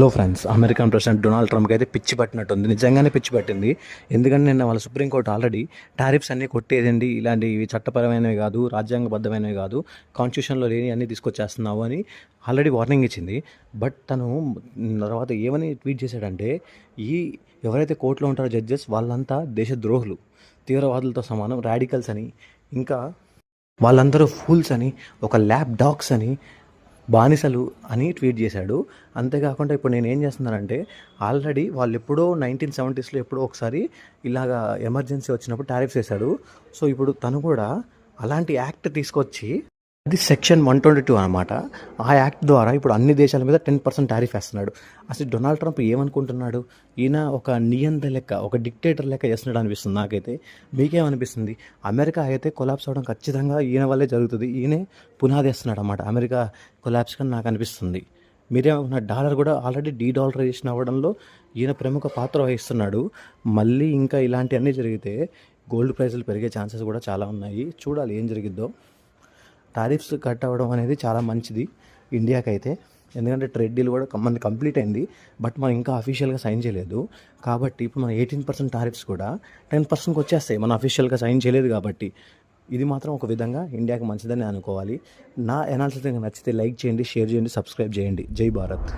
Hello friends, American president Donald ట్రంప్కి అయితే పిచ్చి పట్టినట్టుంది. నిజంగానే పిచ్చి పట్టింది. ఎందుకంటే నిన్న వాళ్ళ సుప్రీంకోర్టు ఆల్రెడీ టారిఫ్స్ అన్నీ కొట్టేదండి, ఇలాంటివి చట్టపరమైనవి కాదు, రాజ్యాంగబద్ధమైనవి కాదు, కాన్స్టిట్యూషన్లో లేని అన్నీ తీసుకొచ్చేస్తున్నావు అని ఆల్రెడీ వార్నింగ్ ఇచ్చింది. బట్ తను తర్వాత ఏమని ట్వీట్ చేశాడంటే, ఈ ఎవరైతే కోర్టులో ఉంటారో జడ్జెస్ వాళ్ళంతా దేశద్రోహులు, తీవ్రవాదులతో సమానం, రాడికల్స్ అని, ఇంకా వాళ్ళందరూ ఫూల్స్ అని, ఒక ల్యాబ్ డాగ్స్ అని, బానిసలు అని ట్వీట్ చేశాడు. అంతేకాకుండా ఇప్పుడు నేను ఏం చేస్తున్నానంటే, ఆల్రెడీ వాళ్ళు ఎప్పుడో 1970s ఎప్పుడో ఒకసారి ఇలాగా ఎమర్జెన్సీ వచ్చినప్పుడు టారిఫ్స్ వేశాడు. సో ఇప్పుడు తను కూడా అలాంటి యాక్ట్ తీసుకొచ్చి, అది సెక్షన్ 122 అనమాట. ఆ యాక్ట్ ద్వారా ఇప్పుడు అన్ని దేశాల మీద 10% టారిఫ్ వేస్తున్నాడు. అసలు డొనాల్డ్ ట్రంప్ ఏమనుకుంటున్నాడు? ఈయన ఒక నియంత లెక్క, ఒక డిక్టేటర్ లెక్క చేస్తున్నాడు అనిపిస్తుంది నాకైతే. మీకేమనిపిస్తుంది? అమెరికా అయితే కొలాప్స్ అవ్వడం ఖచ్చితంగా ఈయన వల్లే జరుగుతుంది. ఈయనే పునాది వేస్తున్నాడు అన్నమాట అమెరికా కొలాప్స్ అని నాకు అనిపిస్తుంది. మీరేమనుకున్నారు? డాలర్ కూడా ఆల్రెడీ డీడాలరైజేషన్ అవ్వడంలో ఈయన ప్రముఖ పాత్ర వహిస్తున్నాడు. మళ్ళీ ఇంకా ఇలాంటివన్నీ జరిగితే గోల్డ్ ప్రైజులు పెరిగే ఛాన్సెస్ కూడా చాలా ఉన్నాయి. చూడాలి ఏం జరిగిద్దో. టారిఫ్స్ కట్ అవ్వడం అనేది చాలా మంచిది ఇండియాకైతే. ఎందుకంటే ట్రేడ్ డీల్ కూడా మనది కంప్లీట్ అయింది. బట్ మనం ఇంకా అఫీషియల్గా సైన్ చేయలేదు. కాబట్టి ఇప్పుడు మన 18% టారిఫ్స్ కూడా 10%కి వచ్చేస్తాయి, మనం అఫీషియల్గా సైన్ చేయలేదు కాబట్టి. ఇది మాత్రం ఒక విధంగా ఇండియాకి మంచిదని అనుకోవాలి. నా ఎనాలిసిస్ నచ్చితే లైక్ చేయండి, షేర్ చేయండి, సబ్స్క్రైబ్ చేయండి. జై భారత్.